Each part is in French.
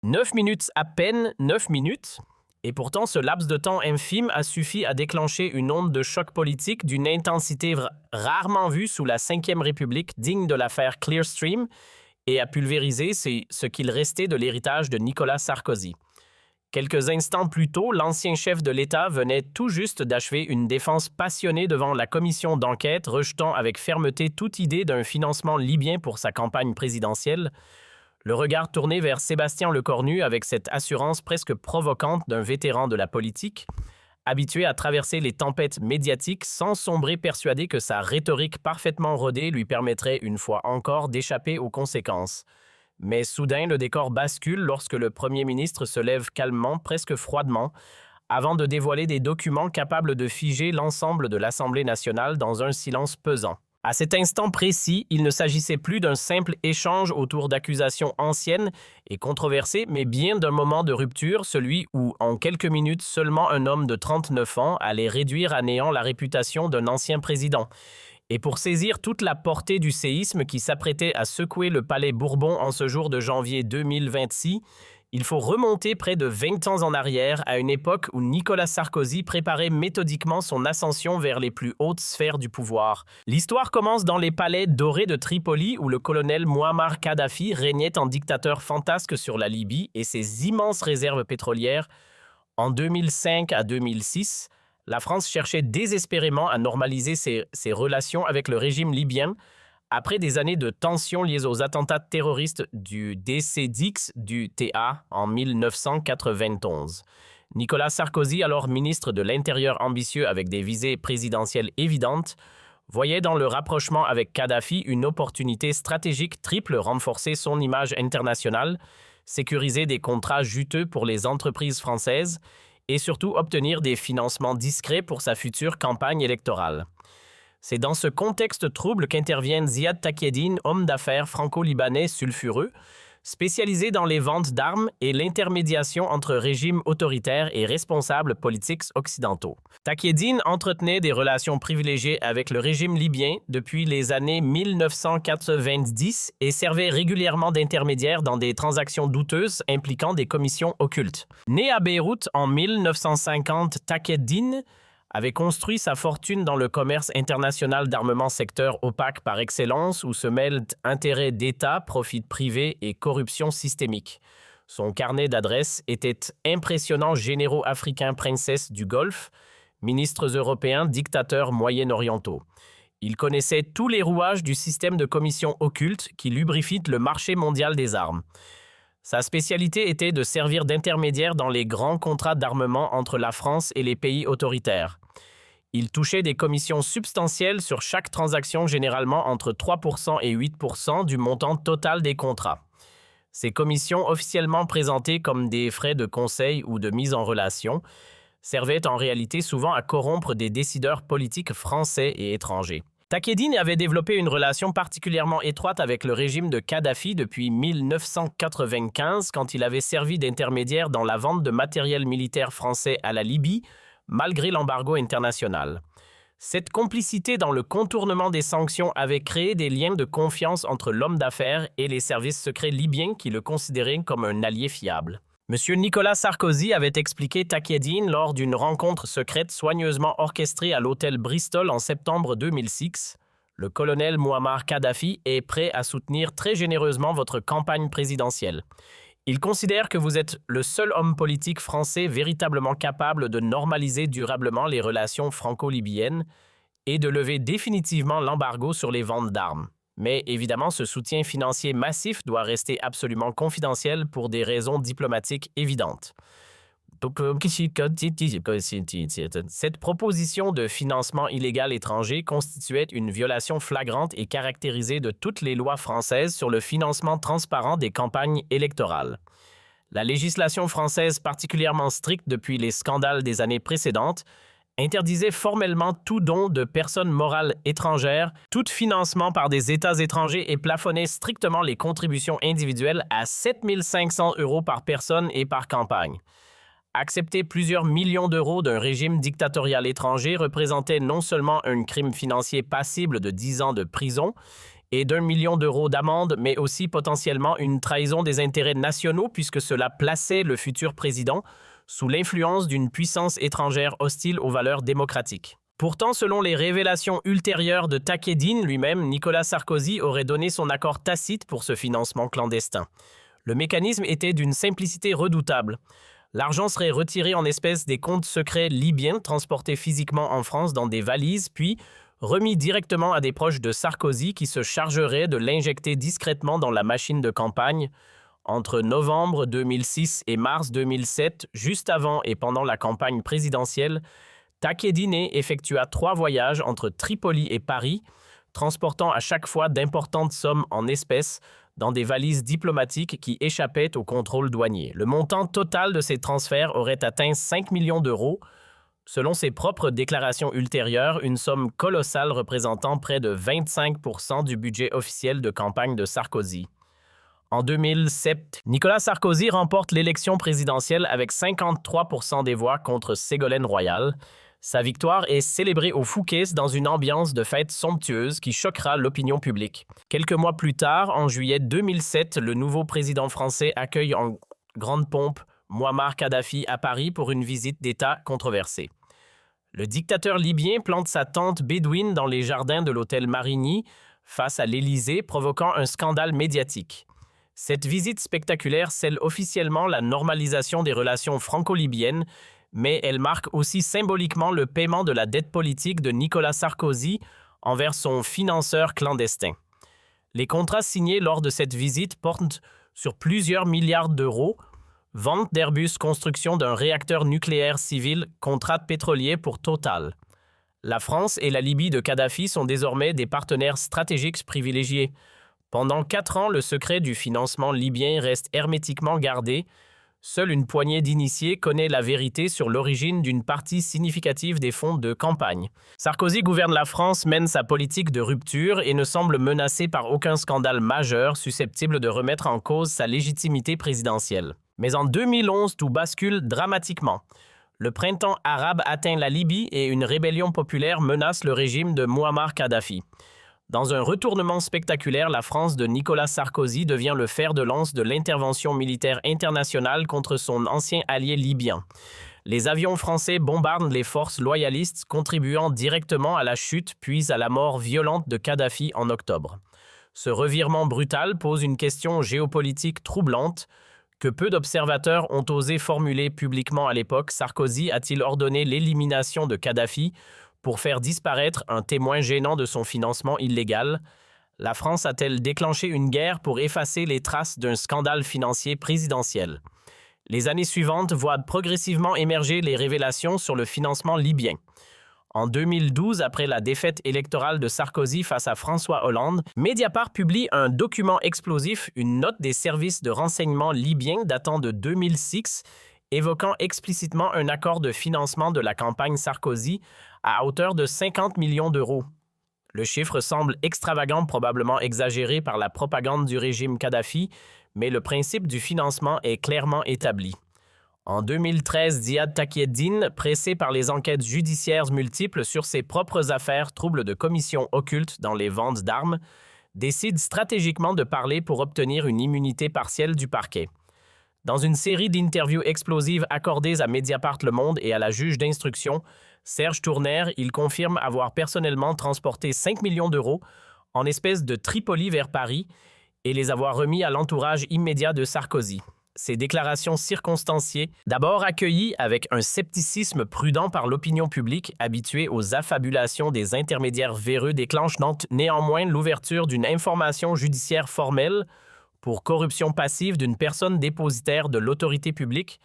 9 minutes à peine, 9 minutes. Et pourtant, ce laps de temps infime a suffi à déclencher une onde de choc politique d'une intensité rarement vue sous la Ve République, digne de l'affaire Clearstream, et a pulvérisé ce qu'il restait de l'héritage de Nicolas Sarkozy. Quelques instants plus tôt, l'ancien chef de l'État venait tout juste d'achever une défense passionnée devant la commission d'enquête, rejetant avec fermeté toute idée d'un financement libyen pour sa campagne présidentielle, le regard tourné vers Sébastien Lecornu avec cette assurance presque provocante d'un vétéran de la politique, habitué à traverser les tempêtes médiatiques sans sombrer persuadé que sa rhétorique parfaitement rodée lui permettrait une fois encore d'échapper aux conséquences. Mais soudain, le décor bascule lorsque le Premier ministre se lève calmement, presque froidement, avant de dévoiler des documents capables de figer l'ensemble de l'Assemblée nationale dans un silence pesant. À cet instant précis, il ne s'agissait plus d'un simple échange autour d'accusations anciennes et controversées, mais bien d'un moment de rupture, celui où, en quelques minutes, seulement un homme de 39 ans allait réduire à néant la réputation d'un ancien président. Et pour saisir toute la portée du séisme qui s'apprêtait à secouer le palais Bourbon en ce jour de janvier 2026, il faut remonter près de 20 ans en arrière à une époque où Nicolas Sarkozy préparait méthodiquement son ascension vers les plus hautes sphères du pouvoir. L'histoire commence dans les palais dorés de Tripoli où le colonel Mouammar Kadhafi régnait en dictateur fantasque sur la Libye et ses immenses réserves pétrolières. En 2005 à 2006, la France cherchait désespérément à normaliser ses relations avec le régime libyen après des années de tensions liées aux attentats terroristes du DC-10 du TA en 1991. Nicolas Sarkozy, alors ministre de l'Intérieur ambitieux avec des visées présidentielles évidentes, voyait dans le rapprochement avec Kadhafi une opportunité stratégique triple renforcer son image internationale, sécuriser des contrats juteux pour les entreprises françaises et surtout obtenir des financements discrets pour sa future campagne électorale. C'est dans ce contexte trouble qu'interviennent Ziad Takieddine, homme d'affaires franco-libanais sulfureux, spécialisé dans les ventes d'armes et l'intermédiation entre régimes autoritaires et responsables politiques occidentaux. Takieddine entretenait des relations privilégiées avec le régime libyen depuis les années 1990 et servait régulièrement d'intermédiaire dans des transactions douteuses impliquant des commissions occultes. Né à Beyrouth en 1950, Takieddine avait construit sa fortune dans le commerce international d'armement, secteur opaque par excellence où se mêlent intérêts d'État, profits privés et corruption systémique. Son carnet d'adresses était impressionnant: généraux africains, princesses du Golfe, ministres européens, dictateurs moyen-orientaux. Il connaissait tous les rouages du système de commission occulte qui lubrifie le marché mondial des armes. Sa spécialité était de servir d'intermédiaire dans les grands contrats d'armement entre la France et les pays autoritaires. Il touchait des commissions substantielles sur chaque transaction, généralement entre 3% et 8% du montant total des contrats. Ces commissions, officiellement présentées comme des frais de conseil ou de mise en relation, servaient en réalité souvent à corrompre des décideurs politiques français et étrangers. Takieddine avait développé une relation particulièrement étroite avec le régime de Kadhafi depuis 1995, quand il avait servi d'intermédiaire dans la vente de matériel militaire français à la Libye, malgré l'embargo international. Cette complicité dans le contournement des sanctions avait créé des liens de confiance entre l'homme d'affaires et les services secrets libyens qui le considéraient comme un allié fiable. M. Nicolas Sarkozy avait expliqué Takieddine lors d'une rencontre secrète soigneusement orchestrée à l'hôtel Bristol en septembre 2006. Le colonel Mouammar Kadhafi est prêt à soutenir très généreusement votre campagne présidentielle. Il considère que vous êtes le seul homme politique français véritablement capable de normaliser durablement les relations franco-libyennes et de lever définitivement l'embargo sur les ventes d'armes. Mais évidemment, ce soutien financier massif doit rester absolument confidentiel pour des raisons diplomatiques évidentes. Cette proposition de financement illégal étranger constituait une violation flagrante et caractérisée de toutes les lois françaises sur le financement transparent des campagnes électorales. La législation française, particulièrement stricte depuis les scandales des années précédentes, interdisait formellement tout don de personnes morales étrangères, tout financement par des États étrangers et plafonnait strictement les contributions individuelles à 7 500 € par personne et par campagne. Accepter plusieurs millions d'euros d'un régime dictatorial étranger représentait non seulement un crime financier passible de 10 ans de prison, et d'1 million d'euros d'amende, mais aussi potentiellement une trahison des intérêts nationaux puisque cela plaçait le futur président sous l'influence d'une puissance étrangère hostile aux valeurs démocratiques. Pourtant, selon les révélations ultérieures de Taqieddine lui-même, Nicolas Sarkozy aurait donné son accord tacite pour ce financement clandestin. Le mécanisme était d'une simplicité redoutable. L'argent serait retiré en espèces des comptes secrets libyens transportés physiquement en France dans des valises, puis remis directement à des proches de Sarkozy qui se chargeraient de l'injecter discrètement dans la machine de campagne. Entre novembre 2006 et mars 2007, juste avant et pendant la campagne présidentielle, Taqieddine effectua 3 voyages entre Tripoli et Paris, transportant à chaque fois d'importantes sommes en espèces dans des valises diplomatiques qui échappaient au contrôle douanier. Le montant total de ces transferts aurait atteint 5 millions d'euros. Selon ses propres déclarations ultérieures, une somme colossale représentant près de 25% du budget officiel de campagne de Sarkozy. En 2007, Nicolas Sarkozy remporte l'élection présidentielle avec 53% des voix contre Ségolène Royal. Sa victoire est célébrée au Fouquet's dans une ambiance de fête somptueuse qui choquera l'opinion publique. Quelques mois plus tard, en juillet 2007, le nouveau président français accueille en grande pompe Mouammar Kadhafi à Paris pour une visite d'État controversée. Le dictateur libyen plante sa tente bédouine dans les jardins de l'hôtel Marigny face à l'Élysée, provoquant un scandale médiatique. Cette visite spectaculaire scelle officiellement la normalisation des relations franco-libyennes, mais elle marque aussi symboliquement le paiement de la dette politique de Nicolas Sarkozy envers son financeur clandestin. Les contrats signés lors de cette visite portent sur plusieurs milliards d'euros, vente d'Airbus, construction d'un réacteur nucléaire civil, contrat pétrolier pour Total. La France et la Libye de Kadhafi sont désormais des partenaires stratégiques privilégiés. Pendant 4 ans, le secret du financement libyen reste hermétiquement gardé. Seule une poignée d'initiés connaît la vérité sur l'origine d'une partie significative des fonds de campagne. Sarkozy gouverne la France, mène sa politique de rupture et ne semble menacé par aucun scandale majeur susceptible de remettre en cause sa légitimité présidentielle. Mais en 2011, tout bascule dramatiquement. Le printemps arabe atteint la Libye et une rébellion populaire menace le régime de Mouammar Kadhafi. Dans un retournement spectaculaire, la France de Nicolas Sarkozy devient le fer de lance de l'intervention militaire internationale contre son ancien allié libyen. Les avions français bombardent les forces loyalistes, contribuant directement à la chute puis à la mort violente de Kadhafi en octobre. Ce revirement brutal pose une question géopolitique troublante que peu d'observateurs ont osé formuler publiquement à l'époque. Sarkozy a-t-il ordonné l'élimination de Kadhafi pour faire disparaître un témoin gênant de son financement illégal? La France a-t-elle déclenché une guerre pour effacer les traces d'un scandale financier présidentiel? Les années suivantes voient progressivement émerger les révélations sur le financement libyen. En 2012, après la défaite électorale de Sarkozy face à François Hollande, Mediapart publie un document explosif, une note des services de renseignement libyens datant de 2006, évoquant explicitement un accord de financement de la campagne Sarkozy à hauteur de 50 millions d'euros. Le chiffre semble extravagant, probablement exagéré par la propagande du régime Kadhafi, mais le principe du financement est clairement établi. En 2013, Ziad Taqieddine, pressé par les enquêtes judiciaires multiples sur ses propres affaires, troubles de commission occulte dans les ventes d'armes, décide stratégiquement de parler pour obtenir une immunité partielle du parquet. Dans une série d'interviews explosives accordées à Mediapart Le Monde et à la juge d'instruction, Serge Tourner, il confirme avoir personnellement transporté 5 millions d'euros en espèces de Tripoli vers Paris et les avoir remis à l'entourage immédiat de Sarkozy. Ces déclarations circonstanciées, d'abord accueillies avec un scepticisme prudent par l'opinion publique habituée aux affabulations des intermédiaires véreux, déclenchent néanmoins l'ouverture d'une information judiciaire formelle pour corruption passive d'une personne dépositaire de l'autorité publique,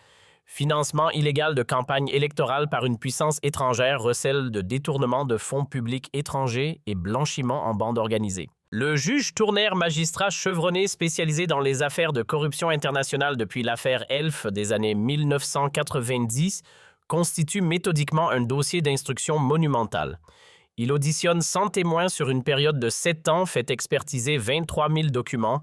financement illégal de campagne électorale par une puissance étrangère, recel de détournement de fonds publics étrangers et blanchiment en bande organisée. Le juge Tourner, magistrat chevronné spécialisé dans les affaires de corruption internationale depuis l'affaire Elf des années 1990, constitue méthodiquement un dossier d'instruction monumental. Il auditionne 100 témoins sur une période de 7 ans, fait expertiser 23 000 documents,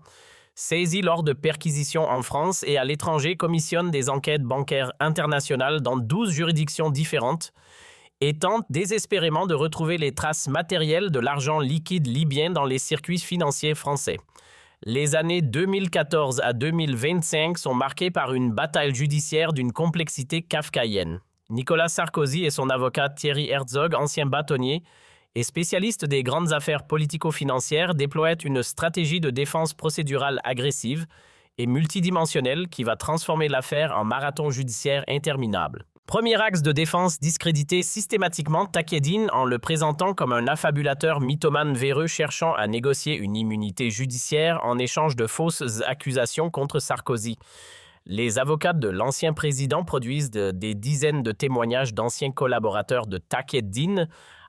saisit lors de perquisitions en France et à l'étranger, commissionne des enquêtes bancaires internationales dans 12 juridictions différentes et tente désespérément de retrouver les traces matérielles de l'argent liquide libyen dans les circuits financiers français. Les années 2014 à 2025 sont marquées par une bataille judiciaire d'une complexité kafkaïenne. Nicolas Sarkozy et son avocat Thierry Herzog, ancien bâtonnier et spécialiste des grandes affaires politico-financières, déploient une stratégie de défense procédurale agressive et multidimensionnelle qui va transformer l'affaire en marathon judiciaire interminable. Premier axe de défense, discréditer systématiquement Takieddine en le présentant comme un affabulateur mythomane véreux cherchant à négocier une immunité judiciaire en échange de fausses accusations contre Sarkozy. Les avocats de l'ancien président produisent des dizaines de témoignages d'anciens collaborateurs de Takieddine,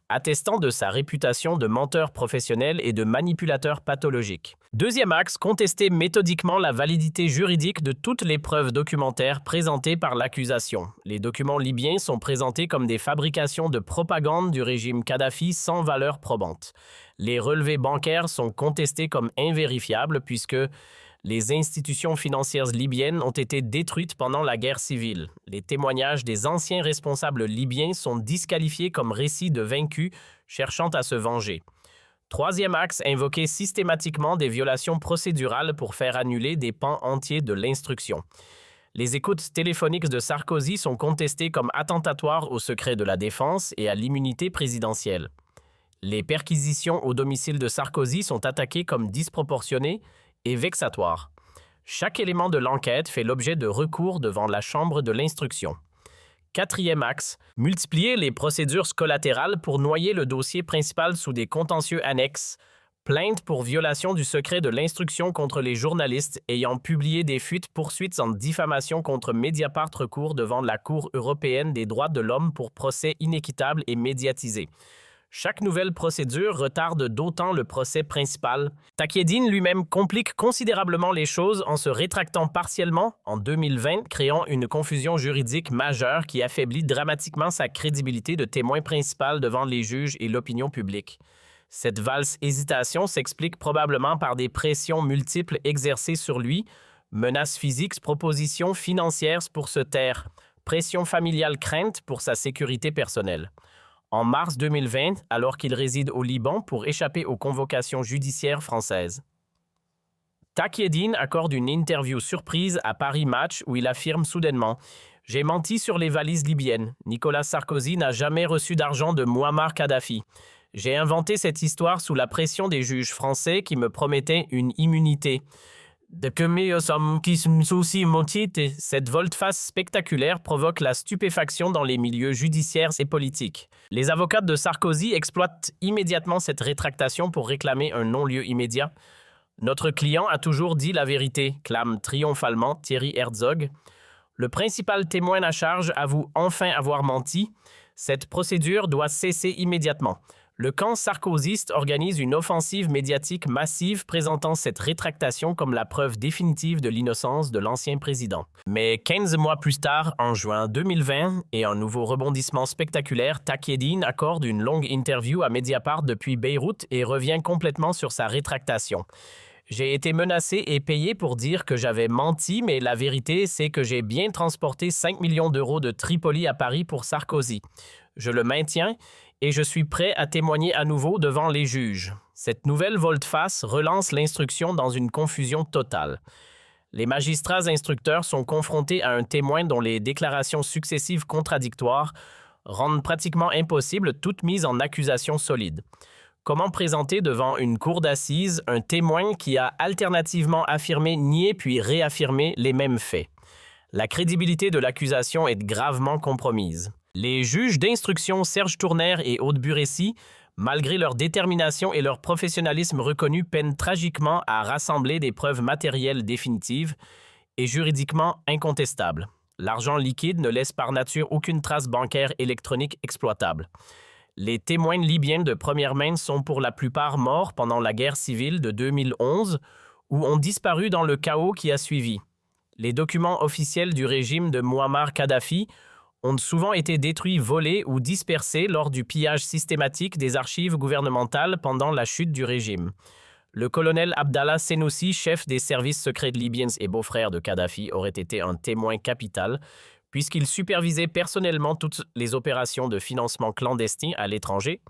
attestant de sa réputation de menteur professionnel et de manipulateur pathologique. Deuxième axe, contester méthodiquement la validité juridique de toutes les preuves documentaires présentées par l'accusation. Les documents libyens sont présentés comme des fabrications de propagande du régime Kadhafi sans valeur probante. Les relevés bancaires sont contestés comme invérifiables puisque les institutions financières libyennes ont été détruites pendant la guerre civile. Les témoignages des anciens responsables libyens sont disqualifiés comme récits de vaincus cherchant à se venger. Troisième axe, invoquer systématiquement des violations procédurales pour faire annuler des pans entiers de l'instruction. Les écoutes téléphoniques de Sarkozy sont contestées comme attentatoires au secret de la défense et à l'immunité présidentielle. Les perquisitions au domicile de Sarkozy sont attaquées comme disproportionnées et vexatoire. Chaque élément de l'enquête fait l'objet de recours devant la Chambre de l'instruction. Quatrième axe, multiplier les procédures collatérales pour noyer le dossier principal sous des contentieux annexes, plainte pour violation du secret de l'instruction contre les journalistes ayant publié des fuites, poursuites en diffamation contre Mediapart, recours devant la Cour européenne des droits de l'homme pour procès inéquitable et médiatisé. Chaque nouvelle procédure retarde d'autant le procès principal. Takieddine lui-même complique considérablement les choses en se rétractant partiellement en 2020, créant une confusion juridique majeure qui affaiblit dramatiquement sa crédibilité de témoin principal devant les juges et l'opinion publique. Cette valse hésitation s'explique probablement par des pressions multiples exercées sur lui, menaces physiques, propositions financières pour se taire, pression familiale, crainte pour sa sécurité personnelle. En mars 2020, alors qu'il réside au Liban pour échapper aux convocations judiciaires françaises. Takieddine accorde une interview surprise à Paris Match où il affirme soudainement « J'ai menti sur les valises libyennes. Nicolas Sarkozy n'a jamais reçu d'argent de Mouammar Kadhafi. J'ai inventé cette histoire sous la pression des juges français qui me promettaient une immunité. » Cette volte-face spectaculaire provoque la stupéfaction dans les milieux judiciaires et politiques. Les avocats de Sarkozy exploitent immédiatement cette rétractation pour réclamer un non-lieu immédiat. Notre client a toujours dit la vérité, clame triomphalement Thierry Herzog. Le principal témoin à charge avoue enfin avoir menti. Cette procédure doit cesser immédiatement. Le camp sarkozyste organise une offensive médiatique massive présentant cette rétractation comme la preuve définitive de l'innocence de l'ancien président. Mais 15 mois plus tard, en juin 2020, et un nouveau rebondissement spectaculaire, Takieddine accorde une longue interview à Mediapart depuis Beyrouth et revient complètement sur sa rétractation. J'ai été menacé et payé pour dire que j'avais menti, mais la vérité, c'est que j'ai bien transporté 5 millions d'euros de Tripoli à Paris pour Sarkozy. Je le maintiens et je suis prêt à témoigner à nouveau devant les juges. Cette nouvelle volte-face relance l'instruction dans une confusion totale. Les magistrats instructeurs sont confrontés à un témoin dont les déclarations successives contradictoires rendent pratiquement impossible toute mise en accusation solide. Comment présenter devant une cour d'assises un témoin qui a alternativement affirmé, nié puis réaffirmé les mêmes faits? La crédibilité de l'accusation est gravement compromise. Les juges d'instruction Serge Tournaire et Aude Buressi, malgré leur détermination et leur professionnalisme reconnu, peinent tragiquement à rassembler des preuves matérielles définitives et juridiquement incontestables. L'argent liquide ne laisse par nature aucune trace bancaire électronique exploitable. Les témoins libyens de première main sont pour la plupart morts pendant la guerre civile de 2011 ou ont disparu dans le chaos qui a suivi. Les documents officiels du régime de Mouammar Kadhafi ont souvent été détruits, volés ou dispersés lors du pillage systématique des archives gouvernementales pendant la chute du régime. Le colonel Abdallah Senoussi, chef des services secrets libyens et beau-frère de Kadhafi, aurait été un témoin capital, puisqu'il supervisait personnellement toutes les opérations de financement clandestin à l'étranger.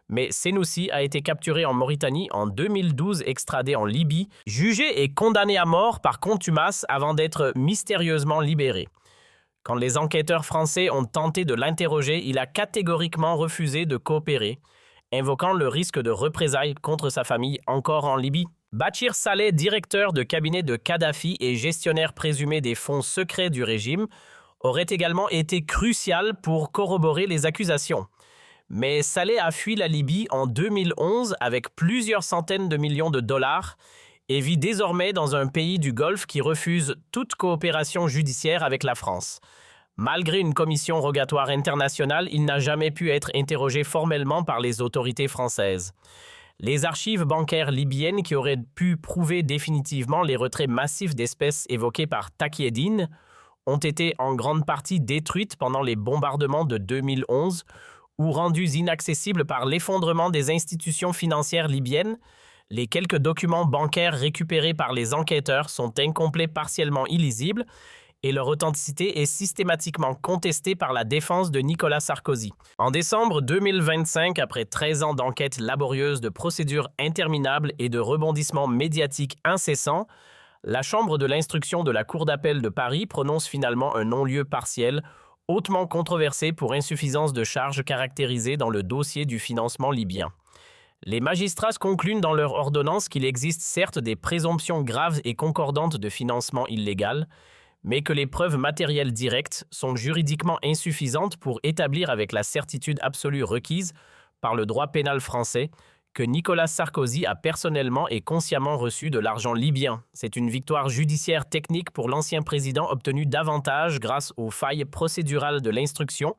Mais Senoussi a été capturé en Mauritanie en 2012, extradé en Libye, jugé et condamné à mort par contumace avant d'être mystérieusement libéré. Quand les enquêteurs français ont tenté de l'interroger, il a catégoriquement refusé de coopérer, invoquant le risque de représailles contre sa famille encore en Libye. Bachir Saleh, directeur de cabinet de Kadhafi et gestionnaire présumé des fonds secrets du régime, aurait également été crucial pour corroborer les accusations. Mais Saleh a fui la Libye en 2011 avec plusieurs centaines de millions de dollars et vit désormais dans un pays du Golfe qui refuse toute coopération judiciaire avec la France. Malgré une commission rogatoire internationale, il n'a jamais pu être interrogé formellement par les autorités françaises. Les archives bancaires libyennes qui auraient pu prouver définitivement les retraits massifs d'espèces évoqués par Taqieddine ont été en grande partie détruites pendant les bombardements de 2011 ou rendues inaccessibles par l'effondrement des institutions financières libyennes. Les quelques documents bancaires récupérés par les enquêteurs sont incomplets, partiellement illisibles, et leur authenticité est systématiquement contestée par la défense de Nicolas Sarkozy. En décembre 2025, après 13 ans d'enquête laborieuse, de procédures interminables et de rebondissements médiatiques incessants, la Chambre de l'instruction de la Cour d'appel de Paris prononce finalement un non-lieu partiel, hautement controversé pour insuffisance de charges caractérisées dans le dossier du financement libyen. Les magistrats concluent dans leur ordonnance qu'il existe certes des présomptions graves et concordantes de financement illégal, mais que les preuves matérielles directes sont juridiquement insuffisantes pour établir avec la certitude absolue requise par le droit pénal français que Nicolas Sarkozy a personnellement et consciemment reçu de l'argent libyen. C'est une victoire judiciaire technique pour l'ancien président obtenue davantage grâce aux failles procédurales de l'instruction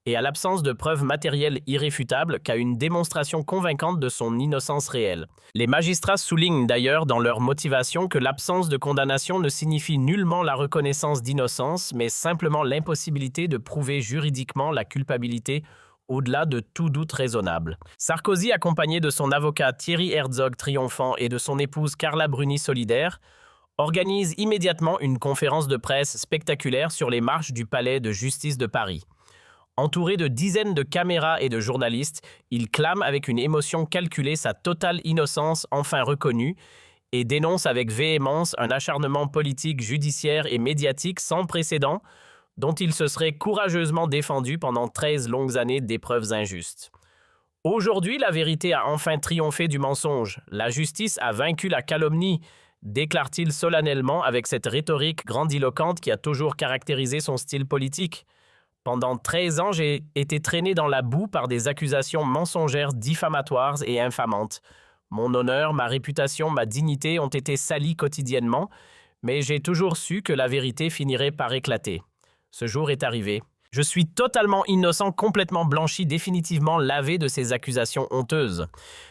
et à l'absence de preuves matérielles irréfutables qu'à une démonstration convaincante de son innocence réelle. Les magistrats soulignent d'ailleurs dans leur motivation que l'absence de condamnation ne signifie nullement la reconnaissance d'innocence, mais simplement l'impossibilité de prouver juridiquement la culpabilité au-delà de tout doute raisonnable. Sarkozy, accompagné de son avocat Thierry Herzog triomphant et de son épouse Carla Bruni solidaire, organise immédiatement une conférence de presse spectaculaire sur les marches du palais de justice de Paris. Entouré de dizaines de caméras et de journalistes, il clame avec une émotion calculée sa totale innocence enfin reconnue et dénonce avec véhémence un acharnement politique, judiciaire et médiatique sans précédent dont il se serait courageusement défendu pendant 13 longues années d'épreuves injustes. Aujourd'hui, la vérité a enfin triomphé du mensonge. La justice a vaincu la calomnie, déclare-t-il solennellement avec cette rhétorique grandiloquente qui a toujours caractérisé son style politique. Pendant 13 ans, j'ai été traîné dans la boue par des accusations mensongères, diffamatoires et infamantes. Mon honneur, ma réputation, ma dignité ont été salis quotidiennement, mais j'ai toujours su que la vérité finirait par éclater. Ce jour est arrivé. Je suis totalement innocent, complètement blanchi, définitivement lavé de ces accusations honteuses.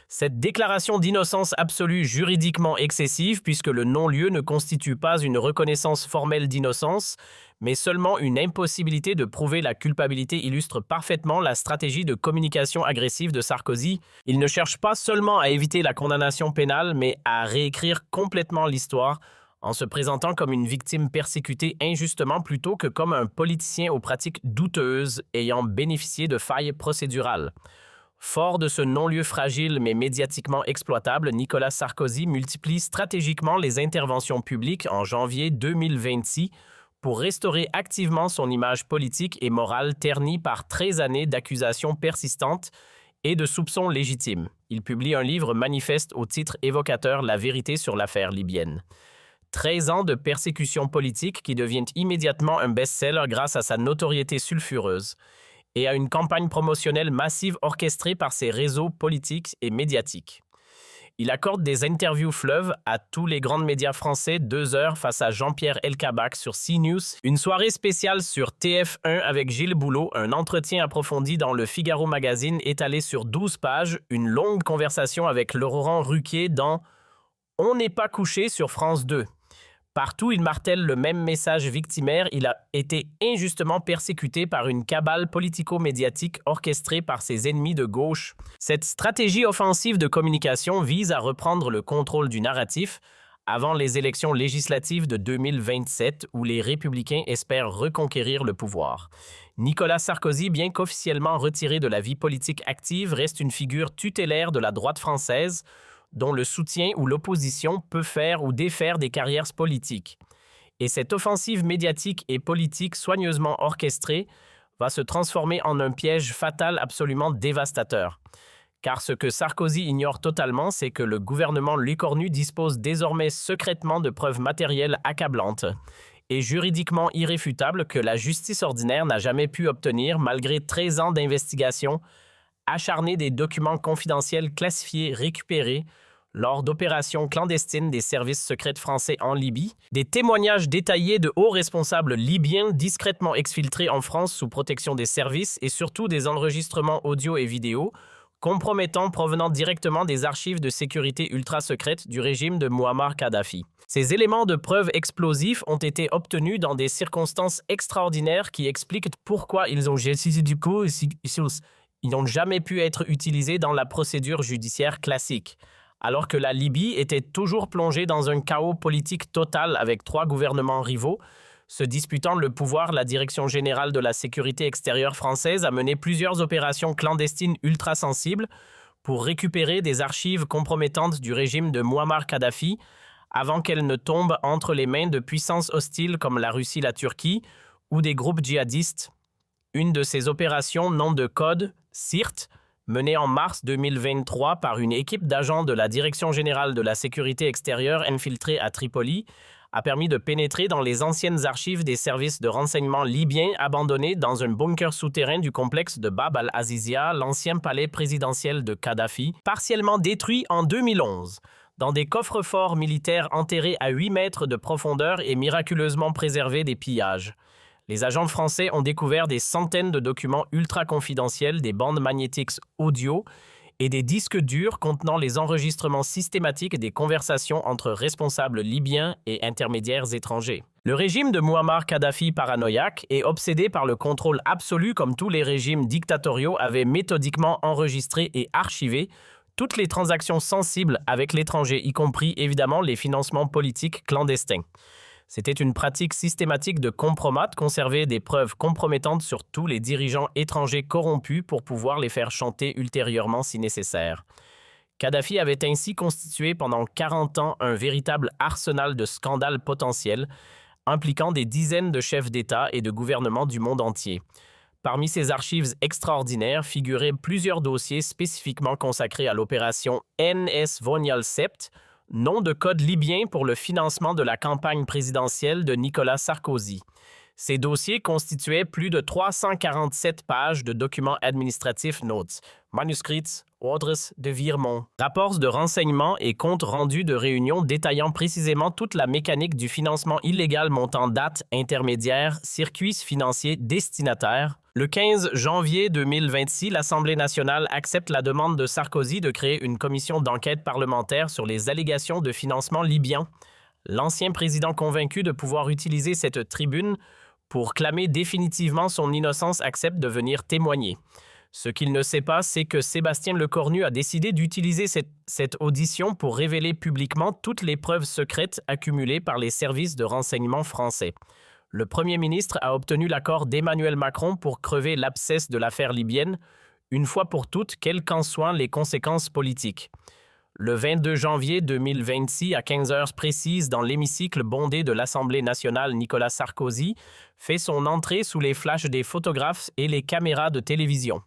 Cette déclaration d'innocence absolue juridiquement excessive, puisque le non-lieu ne constitue pas une reconnaissance formelle d'innocence, mais seulement une impossibilité de prouver la culpabilité, illustre parfaitement la stratégie de communication agressive de Sarkozy. Il ne cherche pas seulement à éviter la condamnation pénale, mais à réécrire complètement l'histoire, en se présentant comme une victime persécutée injustement plutôt que comme un politicien aux pratiques douteuses ayant bénéficié de failles procédurales. Fort de ce non-lieu fragile mais médiatiquement exploitable, Nicolas Sarkozy multiplie stratégiquement les interventions publiques en janvier 2026 pour restaurer activement son image politique et morale ternie par 13 années d'accusations persistantes et de soupçons légitimes. Il publie un livre manifeste au titre évocateur « La vérité sur l'affaire libyenne ». 13 ans de persécution politique qui devient immédiatement un best-seller grâce à sa notoriété sulfureuse et à une campagne promotionnelle massive orchestrée par ses réseaux politiques et médiatiques. Il accorde des interviews fleuves à tous les grands médias français, 2 heures face à Jean-Pierre Elkabbach sur CNews, une soirée spéciale sur TF1 avec Gilles Boulot, un entretien approfondi dans le Figaro Magazine étalé sur 12 pages, une longue conversation avec Laurent Ruquier dans « On n'est pas couché » sur France 2. Partout, il martèle le même message victimaire. Il a été injustement persécuté par une cabale politico-médiatique orchestrée par ses ennemis de gauche. Cette stratégie offensive de communication vise à reprendre le contrôle du narratif, avant les élections législatives de 2027 où les républicains espèrent reconquérir le pouvoir. Nicolas Sarkozy, bien qu'officiellement retiré de la vie politique active, reste une figure tutélaire de la droite française dont le soutien ou l'opposition peut faire ou défaire des carrières politiques. Et cette offensive médiatique et politique soigneusement orchestrée va se transformer en un piège fatal absolument dévastateur. Car ce que Sarkozy ignore totalement, c'est que le gouvernement Lecornu dispose désormais secrètement de preuves matérielles accablantes et juridiquement irréfutables que la justice ordinaire n'a jamais pu obtenir malgré 13 ans d'investigation acharnée des documents confidentiels classifiés récupérés lors d'opérations clandestines des services secrets français en Libye, des témoignages détaillés de hauts responsables libyens discrètement exfiltrés en France sous protection des services et surtout des enregistrements audio et vidéo compromettants provenant directement des archives de sécurité ultra-secrètes du régime de Mouammar Kadhafi. Ces éléments de preuve explosifs ont été obtenus dans des circonstances extraordinaires qui expliquent pourquoi ils n'ont jamais pu être utilisés dans la procédure judiciaire classique, alors que la Libye était toujours plongée dans un chaos politique total avec 3 gouvernements rivaux, se disputant le pouvoir. La Direction générale de la sécurité extérieure française a mené plusieurs opérations clandestines ultra-sensibles pour récupérer des archives compromettantes du régime de Mouammar Kadhafi avant qu'elles ne tombent entre les mains de puissances hostiles comme la Russie, la Turquie ou des groupes djihadistes. Une de ces opérations, nom de code SIRT, menée en mars 2023 par une équipe d'agents de la Direction générale de la sécurité extérieure infiltrés à Tripoli, a permis de pénétrer dans les anciennes archives des services de renseignement libyens abandonnés dans un bunker souterrain du complexe de Bab al-Azizia, l'ancien palais présidentiel de Kadhafi, partiellement détruit en 2011. Dans des coffres-forts militaires enterrés à 8 mètres de profondeur et miraculeusement préservés des pillages. Les agents français ont découvert des centaines de documents ultra-confidentiels, des bandes magnétiques audio et des disques durs contenant les enregistrements systématiques des conversations entre responsables libyens et intermédiaires étrangers. Le régime de Mouammar Kadhafi, paranoïaque et obsédé par le contrôle absolu comme tous les régimes dictatoriaux, avait méthodiquement enregistré et archivé toutes les transactions sensibles avec l'étranger, y compris évidemment les financements politiques clandestins. C'était une pratique systématique de compromettre, conserver des preuves compromettantes sur tous les dirigeants étrangers corrompus pour pouvoir les faire chanter ultérieurement si nécessaire. Kadhafi avait ainsi constitué pendant 40 ans un véritable arsenal de scandales potentiels, impliquant des dizaines de chefs d'État et de gouvernements du monde entier. Parmi ces archives extraordinaires figuraient plusieurs dossiers spécifiquement consacrés à l'opération NS Vonial Sept, nom de code libyen pour le financement de la campagne présidentielle de Nicolas Sarkozy. Ces dossiers constituaient plus de 347 pages de documents administratifs, notes, manuscrits, ordres de virement, rapports de renseignements et comptes rendus de réunions détaillant précisément toute la mécanique du financement illégal, montant, date, intermédiaire, circuits financiers, destinataires. Le 15 janvier 2026, l'Assemblée nationale accepte la demande de Sarkozy de créer une commission d'enquête parlementaire sur les allégations de financement libyen. L'ancien président, convaincu de pouvoir utiliser cette tribune pour clamer définitivement son innocence, accepte de venir témoigner. Ce qu'il ne sait pas, c'est que Sébastien Lecornu a décidé d'utiliser cette audition pour révéler publiquement toutes les preuves secrètes accumulées par les services de renseignement français. Le Premier ministre a obtenu l'accord d'Emmanuel Macron pour crever l'abcès de l'affaire libyenne, une fois pour toutes, quelles qu'en soient les conséquences politiques. Le 22 janvier 2026, à 15 heures précises, dans l'hémicycle bondé de l'Assemblée nationale, Nicolas Sarkozy fait son entrée sous les flashs des photographes et les caméras de télévision.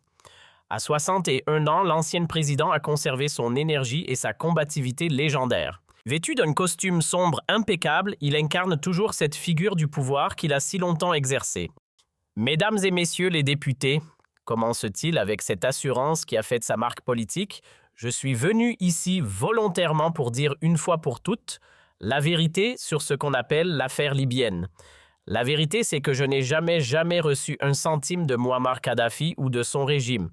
À 61 ans, l'ancien président a conservé son énergie et sa combativité légendaires. Vêtu d'un costume sombre impeccable, il incarne toujours cette figure du pouvoir qu'il a si longtemps exercée. Mesdames et messieurs les députés, commence-t-il avec cette assurance qui a fait de sa marque politique, je suis venu ici volontairement pour dire une fois pour toutes la vérité sur ce qu'on appelle l'affaire libyenne. La vérité, c'est que je n'ai jamais reçu un centime de Mouammar Kadhafi ou de son régime.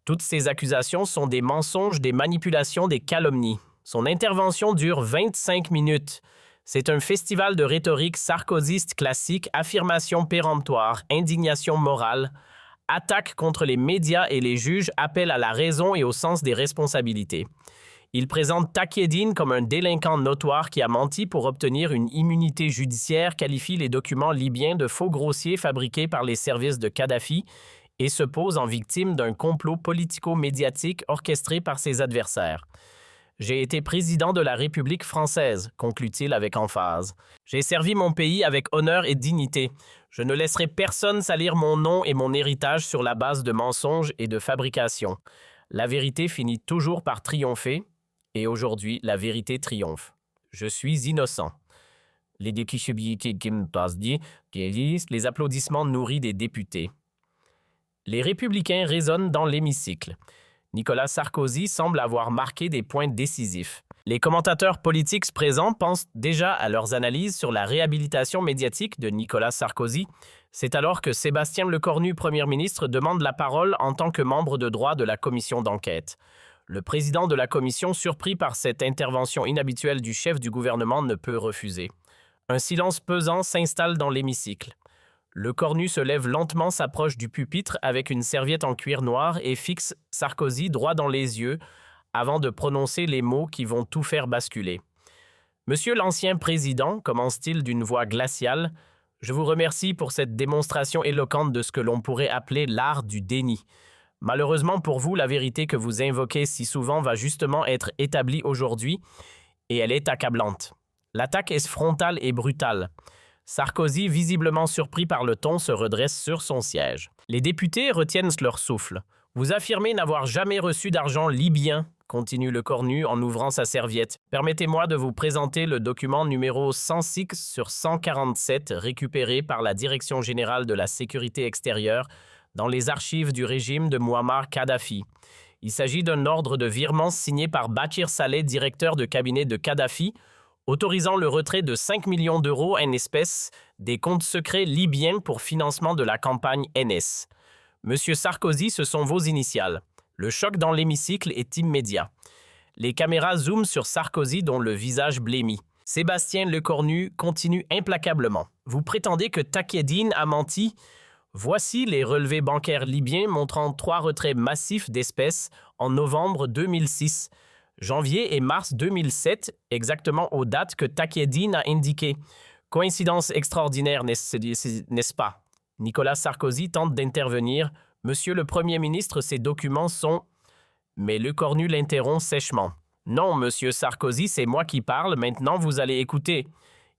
Toutes ces accusations sont des mensonges, des manipulations, des calomnies. Son intervention dure 25 minutes. C'est un festival de rhétorique sarkozyste classique, affirmation péremptoire, indignation morale, attaque contre les médias et les juges, appel à la raison et au sens des responsabilités. Il présente Taqieddine comme un délinquant notoire qui a menti pour obtenir une immunité judiciaire, qualifie les documents libyens de faux grossiers fabriqués par les services de Kadhafi et se pose en victime d'un complot politico-médiatique orchestré par ses adversaires. J'ai été président de la République française, conclut-il avec emphase. J'ai servi mon pays avec honneur et dignité. Je ne laisserai personne salir mon nom et mon héritage sur la base de mensonges et de fabrication. La vérité finit toujours par triompher, et aujourd'hui, la vérité triomphe. Je suis innocent. Les applaudissements nourris des députés. Les républicains résonnent dans l'hémicycle. Nicolas Sarkozy semble avoir marqué des points décisifs. Les commentateurs politiques présents pensent déjà à leurs analyses sur la réhabilitation médiatique de Nicolas Sarkozy. C'est alors que Sébastien Lecornu, Premier ministre, demande la parole en tant que membre de droit de la commission d'enquête. Le président de la commission, surpris par cette intervention inhabituelle du chef du gouvernement, ne peut refuser. Un silence pesant s'installe dans l'hémicycle. Lecornu se lève lentement, s'approche du pupitre avec une serviette en cuir noir et fixe Sarkozy droit dans les yeux avant de prononcer les mots qui vont tout faire basculer. « Monsieur l'ancien président », commence-t-il d'une voix glaciale, « je vous remercie pour cette démonstration éloquente de ce que l'on pourrait appeler l'art du déni. Malheureusement pour vous, la vérité que vous invoquez si souvent va justement être établie aujourd'hui et elle est accablante. L'attaque est frontale et brutale. » Sarkozy, visiblement surpris par le ton, se redresse sur son siège. Les députés retiennent leur souffle. « Vous affirmez n'avoir jamais reçu d'argent libyen », continue Lecornu en ouvrant sa serviette. « Permettez-moi de vous présenter le document numéro 106 sur 147 récupéré par la Direction générale de la sécurité extérieure dans les archives du régime de Mouammar Kadhafi. Il s'agit d'un ordre de virement signé par Bachir Saleh, directeur de cabinet de Kadhafi, autorisant le retrait de 5 millions d'euros en espèces des comptes secrets libyens pour financement de la campagne NS. Monsieur Sarkozy, ce sont vos initiales. Le choc dans l'hémicycle est immédiat. Les caméras zooment sur Sarkozy dont le visage blêmit. Sébastien Lecornu continue implacablement. Vous prétendez que Taqieddine a menti? Voici les relevés bancaires libyens montrant 3 retraits massifs d'espèces en novembre 2006, janvier et mars 2007, exactement aux dates que Taqieddine a indiquées. Coïncidence extraordinaire, n'est-ce pas? Nicolas Sarkozy tente d'intervenir. « Monsieur le Premier ministre, ces documents sont… » Mais Lecornu l'interrompt sèchement. « Non, monsieur Sarkozy, c'est moi qui parle, maintenant vous allez écouter. »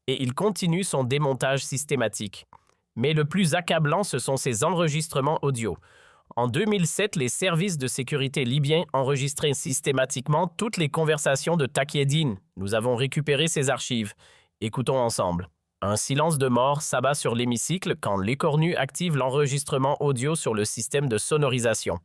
Et il continue son démontage systématique. Mais le plus accablant, ce sont ses enregistrements audio. En 2007, les services de sécurité libyens enregistraient systématiquement toutes les conversations de Taqieddine. Nous avons récupéré ces archives. Écoutons ensemble. Un silence de mort s'abat sur l'hémicycle quand Lecornu active l'enregistrement audio sur le système de sonorisation.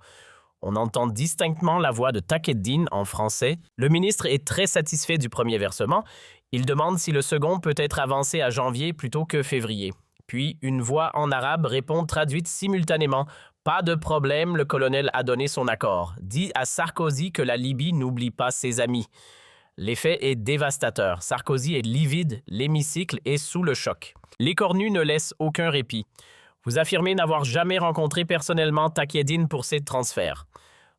On entend distinctement la voix de Taqieddine en français. Le ministre est très satisfait du premier versement. Il demande si le second peut être avancé à janvier plutôt que février. Puis, une voix en arabe répond traduite simultanément. « Pas de problème, le colonel a donné son accord. Dit à Sarkozy que la Libye n'oublie pas ses amis. » L'effet est dévastateur. Sarkozy est livide, l'hémicycle est sous le choc. Lecornu ne laisse aucun répit. Vous affirmez n'avoir jamais rencontré personnellement Taqieddine pour ces transferts.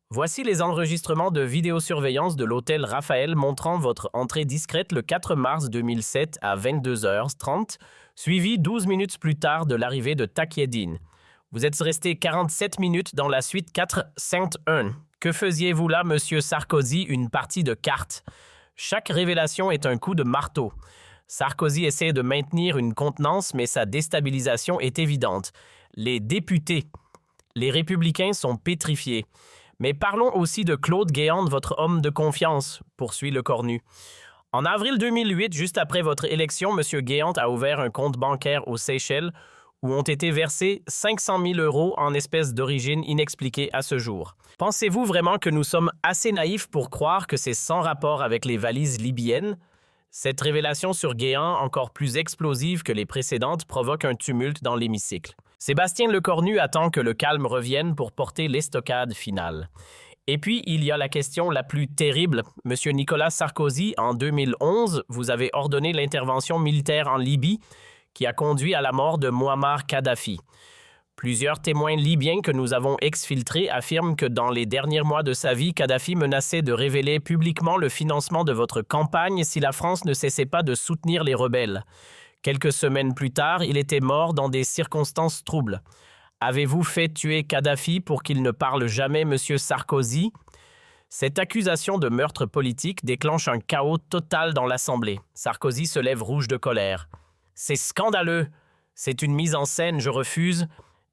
Voici les enregistrements de vidéosurveillance de l'hôtel Raphaël montrant votre entrée discrète le 4 mars 2007 à 22h30, suivi 12 minutes plus tard de l'arrivée de Taqieddine. Vous êtes resté 47 minutes dans la suite 451. Que faisiez-vous là, monsieur Sarkozy, une partie de cartes? Chaque révélation est un coup de marteau. Sarkozy essaie de maintenir une contenance, mais sa déstabilisation est évidente. Les députés, les républicains sont pétrifiés. Mais parlons aussi de Claude Guéant, votre homme de confiance, poursuit Lecornu. En avril 2008, juste après votre élection, M. Guéant a ouvert un compte bancaire aux Seychelles où ont été versés 500 000 € en espèces d'origine inexpliquée à ce jour. Pensez-vous vraiment que nous sommes assez naïfs pour croire que c'est sans rapport avec les valises libyennes? Cette révélation sur Guéant, encore plus explosive que les précédentes, provoque un tumulte dans l'hémicycle. Sébastien Lecornu attend que le calme revienne pour porter l'estocade finale. Et puis, il y a la question la plus terrible. Monsieur Nicolas Sarkozy, en 2011, vous avez ordonné l'intervention militaire en Libye qui a conduit à la mort de Mouammar Kadhafi. Plusieurs témoins libyens que nous avons exfiltrés affirment que dans les derniers mois de sa vie, Kadhafi menaçait de révéler publiquement le financement de votre campagne si la France ne cessait pas de soutenir les rebelles. Quelques semaines plus tard, il était mort dans des circonstances troubles. Avez-vous fait tuer Kadhafi pour qu'il ne parle jamais, Monsieur Sarkozy? Cette accusation de meurtre politique déclenche un chaos total dans l'Assemblée. Sarkozy se lève rouge de colère. C'est scandaleux. C'est une mise en scène, je refuse.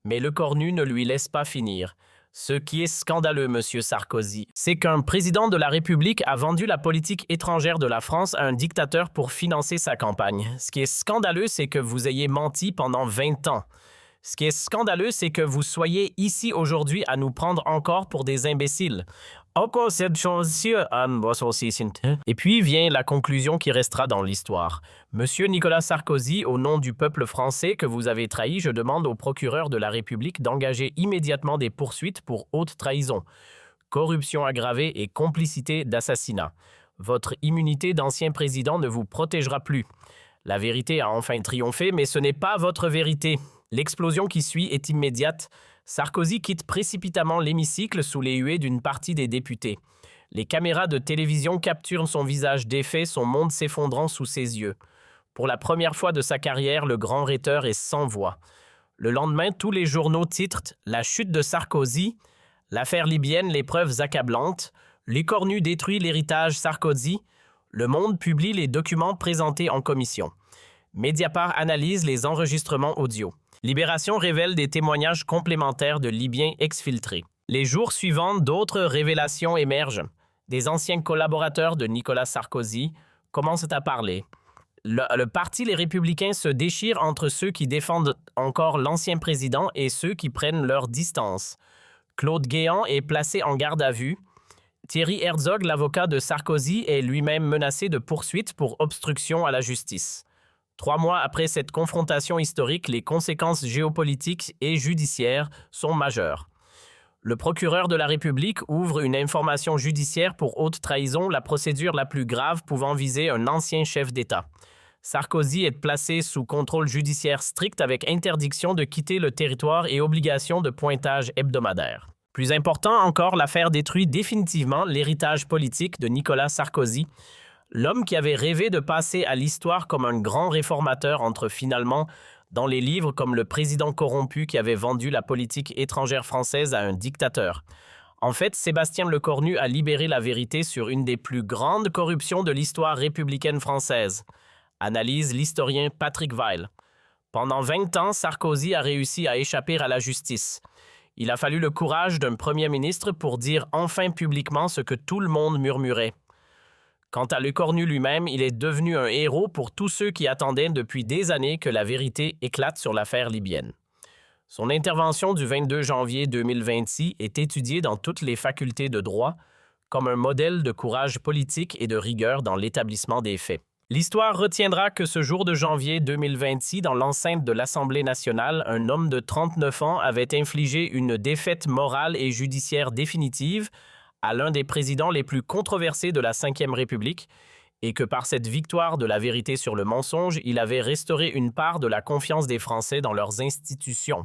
Mais le cornu ne lui laisse pas finir. Ce qui est scandaleux, Monsieur Sarkozy, c'est qu'un président de la République a vendu la politique étrangère de la France à un dictateur pour financer sa campagne. Ce qui est scandaleux, c'est que vous ayez menti pendant 20 ans. Ce qui est scandaleux, c'est que vous soyez ici aujourd'hui à nous prendre encore pour des imbéciles. Et puis vient la conclusion qui restera dans l'histoire. Monsieur Nicolas Sarkozy, au nom du peuple français que vous avez trahi, je demande au procureur de la République d'engager immédiatement des poursuites pour haute trahison, corruption aggravée et complicité d'assassinat. Votre immunité d'ancien président ne vous protégera plus. La vérité a enfin triomphé, mais ce n'est pas votre vérité. L'explosion qui suit est immédiate. Sarkozy quitte précipitamment l'hémicycle sous les huées d'une partie des députés. Les caméras de télévision capturent son visage défait, son monde s'effondrant sous ses yeux. Pour la première fois de sa carrière, le grand rhéteur est sans voix. Le lendemain, tous les journaux titrent « La chute de Sarkozy »,« L'affaire libyenne, les preuves accablantes »,« L'écornu détruit l'héritage Sarkozy », Le Monde publie les documents présentés en commission. Mediapart analyse les enregistrements audio. Libération révèle des témoignages complémentaires de Libyens exfiltrés. Les jours suivants, d'autres révélations émergent. Des anciens collaborateurs de Nicolas Sarkozy commencent à parler. Le parti Les Républicains se déchire entre ceux qui défendent encore l'ancien président et ceux qui prennent leur distance. Claude Guéant est placé en garde à vue. Thierry Herzog, l'avocat de Sarkozy, est lui-même menacé de poursuites pour obstruction à la justice. 3 mois après cette confrontation historique, les conséquences géopolitiques et judiciaires sont majeures. Le procureur de la République ouvre une information judiciaire pour haute trahison, la procédure la plus grave pouvant viser un ancien chef d'État. Sarkozy est placé sous contrôle judiciaire strict avec interdiction de quitter le territoire et obligation de pointage hebdomadaire. Plus important encore, l'affaire détruit définitivement l'héritage politique de Nicolas Sarkozy. L'homme qui avait rêvé de passer à l'histoire comme un grand réformateur entre finalement dans les livres comme le président corrompu qui avait vendu la politique étrangère française à un dictateur. En fait, Sébastien Lecornu a libéré la vérité sur une des plus grandes corruptions de l'histoire républicaine française. Analyse l'historien Patrick Weil. Pendant 20 ans, Sarkozy a réussi à échapper à la justice. Il a fallu le courage d'un premier ministre pour dire enfin publiquement ce que tout le monde murmurait. Quant à Lecornu lui-même, il est devenu un héros pour tous ceux qui attendaient depuis des années que la vérité éclate sur l'affaire libyenne. Son intervention du 22 janvier 2026 est étudiée dans toutes les facultés de droit comme un modèle de courage politique et de rigueur dans l'établissement des faits. L'histoire retiendra que ce jour de janvier 2026, dans l'enceinte de l'Assemblée nationale, un homme de 39 ans avait infligé une défaite morale et judiciaire définitive à l'un des présidents les plus controversés de la Ve République et que par cette victoire de la vérité sur le mensonge, il avait restauré une part de la confiance des Français dans leurs institutions.